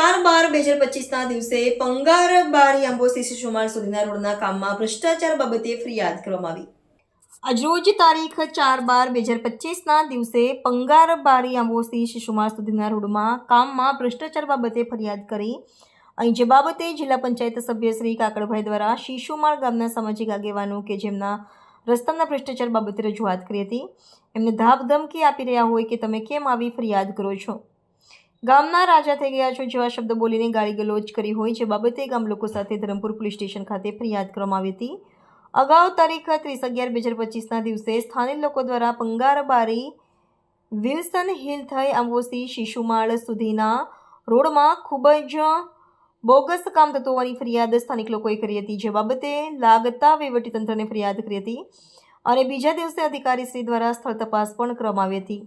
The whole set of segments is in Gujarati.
4/12/2025 દિવસે પંગારબારી આંબોસી શિશુમાળ સુધીના રોડના કામમાં ભ્રષ્ટાચાર બાબતે ફરિયાદ કરવામાં આવી। આજરોજ તારીખ 4/12/2025 દિવસે પંગારબારી આંબોસી શિશુમાળ સુધીના રોડમાં કામમાં ભ્રષ્ટાચાર બાબતે ફરિયાદ કરી અહીં જે બાબતે જિલ્લા પંચાયત સભ્ય શ્રી કાકડભાઈ દ્વારા શિશુમાળ ગામના સામાજિક આગેવાનો કે જેમના રસ્તાના ભ્રષ્ટાચાર બાબતે રજૂઆત કરી હતી એમને ધાકધમકી આપી રહ્યા હોય કે તમે કેમ આવી ફરિયાદ કરો છો, ગામના રાજા થઈ ગયા છો જેવા શબ્દ બોલીને ગાળી ગલોચ કરી હોય જે બાબતે ગામ લોકો સાથે ધરમપુર પોલીસ સ્ટેશન ખાતે ફરિયાદ કરવામાં આવી હતી। અગાઉ તારીખ 30/11/2025 દિવસે સ્થાનિક લોકો દ્વારા પંગારબારી વિલ્સન હિલ થઈ આંબોસી શિશુમાળ સુધીના રોડમાં ખૂબ જ બોગસ કામ થતું હોવાની ફરિયાદ સ્થાનિક લોકોએ કરી હતી જે બાબતે લાગતા વહીવટીતંત્રને ફરિયાદ કરી હતી અને બીજા દિવસે અધિકારીશ્રી દ્વારા સ્થળ તપાસ પણ કરવામાં આવી હતી,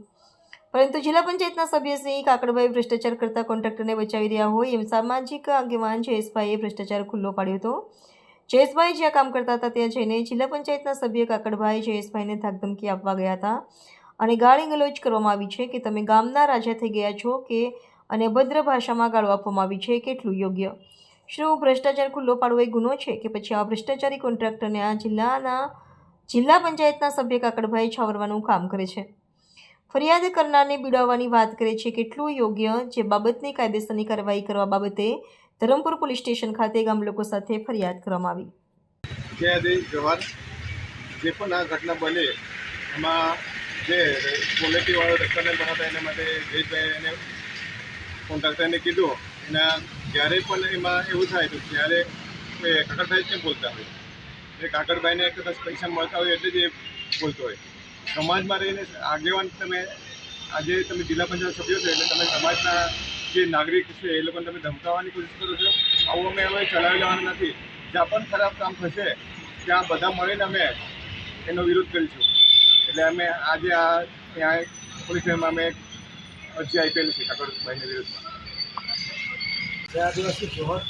પરંતુ જિલ્લા પંચાયતના સભ્ય શ્રી કાકડભાઈ ભ્રષ્ટાચાર કરતા કોન્ટ્રાક્ટરને બચાવી રહ્યા હોય એમ સામાજિક આગેવાન જયેશભાઈએ ભ્રષ્ટાચાર ખુલ્લો પાડ્યો હતો। જયેશભાઈ જ્યાં કામ કરતા હતા ત્યાં જઈને જિલ્લા પંચાયતના સભ્ય કાકડભાઈ જયેશભાઈને ધાકધમકી આપવા ગયા હતા અને ગાળી ગલોચ કરવામાં આવી છે કે તમે ગામના રાજા થઈ ગયા છો કે અને અભદ્ર ભાષામાં ગાળો આપવામાં આવી છે, કેટલું યોગ્ય? શું ભ્રષ્ટાચાર ખુલ્લો પાડવો એ ગુનો છે કે પછી આ ભ્રષ્ટાચારી કોન્ટ્રાક્ટરને આ જિલ્લા પંચાયતના સભ્ય કાકડભાઈ છાવરવાનું કામ કરે છે? ફરિયાદ કરનારને બીડાવવાની વાત કરે છે, કેટલું યોગ્ય? જે બાબતની કાયદેસરની કાર્યવાહી કરવા બાબતે ધરમપુર પોલીસ સ્ટેશન ખાતે ગામ લોકો સાથે ફરિયાદ કરવામાં આવી। જય જવાહર। જે પણ આ ઘટના બની એમાં જે ક્વોલિટીવાળો રસ્તાને બનાવતા એના માટે જયેશભાઈ એને કોન્ટ્રાક્ટરને કીધું એના જ્યારે પણ એમાં એવું થાય તો ત્યારે કાકડભાઈ કેમ બોલતા હોય એ કાકડભાઈને એક દસ પૈસા મળતા હોય એટલે જ એ બોલતો હોય। સમાજમાં રહીને આગેવાન તમે આજે તમે જિલ્લા પંચાયત સભ્યો છો એટલે તમે સમાજના જે નાગરિક છે એ લોકોને તમે ધમકાવવાની કોશિશ કરો છો। આવું અમે હવે ચલાવી લેવાનું નથી। જ્યાં પણ ખરાબ કામ થશે ત્યાં બધા મળીને અમે એનો વિરોધ કરીશું। એટલે અમે આજે આ ત્યાં પોલીસ સ્ટેશનમાં અમે અરજી આપેલી છે કાકડભાઈની વિરુદ્ધમાં। જય આદિવાસી જોહર।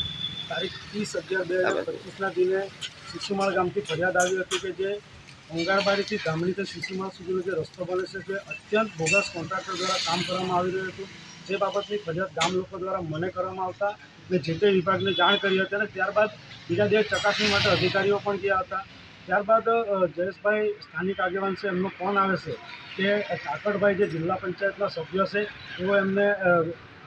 તારીખ 30/11/2025 દિને શિશુમાળ ગામથી ફરિયાદ આવી હતી કે જે પંગારબારીથી ગામડીથી શિશુમાળ સુધીનો જે રસ્તો બને છે તે અત્યંત બોગસ કોન્ટ્રાક્ટર દ્વારા કામ કરવામાં આવી રહ્યું હતું। જે બાબતની ફરિયાદ ગામ લોકો દ્વારા મને કરવામાં આવતા મેં જે તે વિભાગને જાણ કરી હતી અને ત્યારબાદ બીજા દિવસ ચકાસણી માટે અધિકારીઓ પણ ગયા હતા। ત્યારબાદ જયેશભાઈ સ્થાનિક આગેવાન છે એમનો ફોન આવે છે કે કાકડભાઈ જે જિલ્લા પંચાયતના સભ્ય છે તેઓ એમને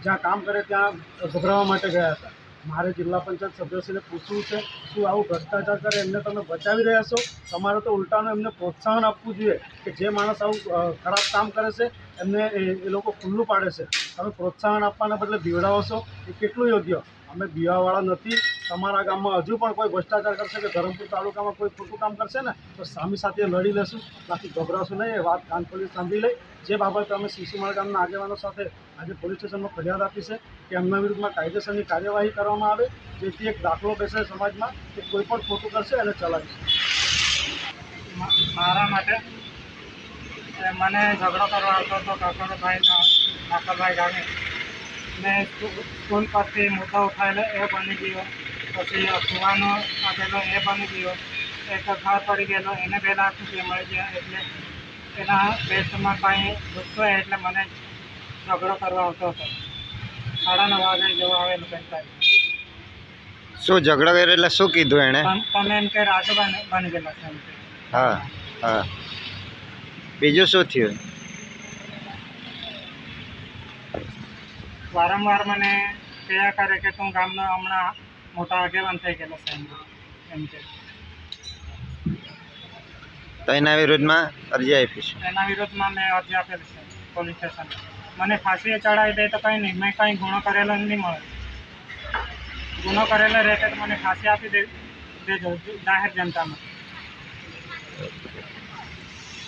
જ્યાં કામ કરે ત્યાં ગભરાવવા માટે ગયા હતા। મારે જિલ્લા પંચાયત સભ્યશ્રીને પૂછવું છે શું આવું ભ્રષ્ટાચાર કરે એમને તમે બચાવી રહ્યા છો? તમારે તો ઉલટાનું એમને પ્રોત્સાહન આપવું જોઈએ કે જે માણસ આવું ખરાબ કામ કરે છે એમને એ લોકો ખુલ્લું પાડે છે, તમે પ્રોત્સાહન આપવાના બદલે બીવડાવો છો એ કેટલું યોગ્ય? અમે બીવાવાળા નથી। તમારા ગામમાં હજુ પણ કોઈ ભ્રષ્ટાચાર કરશે કે ધરમપુર તાલુકામાં કોઈ ખોટું કામ કરશે ને તો સામી સાથે લડી લેશું, બાકી ગભરાશું નહીં। એ વાત કાનપોલીસ સાંભળી લઈ। જે બાબતે અમે શિશુમાળ ગામના આગેવાનો સાથે આજે પોલીસ સ્ટેશનમાં ફરિયાદ આપી છે કે એમના વિરુદ્ધમાં કાયદેસરની કાર્યવાહી કરવામાં આવે જેથી એક દાખલો બેસે સમાજમાં કે કોઈ પણ ખોટું કરશે એને ચલાવીશું। મારા માટે મને ઝઘડો કરવા આવતો હતો કાકડભાઈ ગામે મેં સ્કૂલ પરથી મુદ્દો ઉઠાવેલો એ બની ગયો, પછી સુવાનો આપેલો એ બની ગયો, એક ઘર પડી ગયેલો એને 2 લાખ રૂપિયા મળી ગયા એટલે એના બેસ્ટમાં કાંઈ ગુસ્સો એટલે મને ઝઘડો કરવા આવતો હતો। 9:30 વાગે જેવો આવેલો પંચાયત। શું ઝઘડો કર્યો એટલે શું કીધું એણે? તમે એમ કે રાજો બની ગયેલા છે એમ કે। હા હા, બીજું શું થયું? વારંવાર મને કહ્યા કરે કે તું ગામનો હમણાં મોટા આગેવાન થઈ ગયેલો છે એમ કે। તો એના વિરુદ્ધમાં અરજી આપી છે? એના વિરોધમાં મેં અરજી આપેલી છે પોલીસ સ્ટેશન। મને ફાંસીએ ચડાવી દે તો કંઈ નહીં, મેં કંઈ ગુનો કરેલો નહીં મળે। ગુનો કરેલો રહેતે તો મને ફાંસી આપી દેજો જાહેર જનતામાં।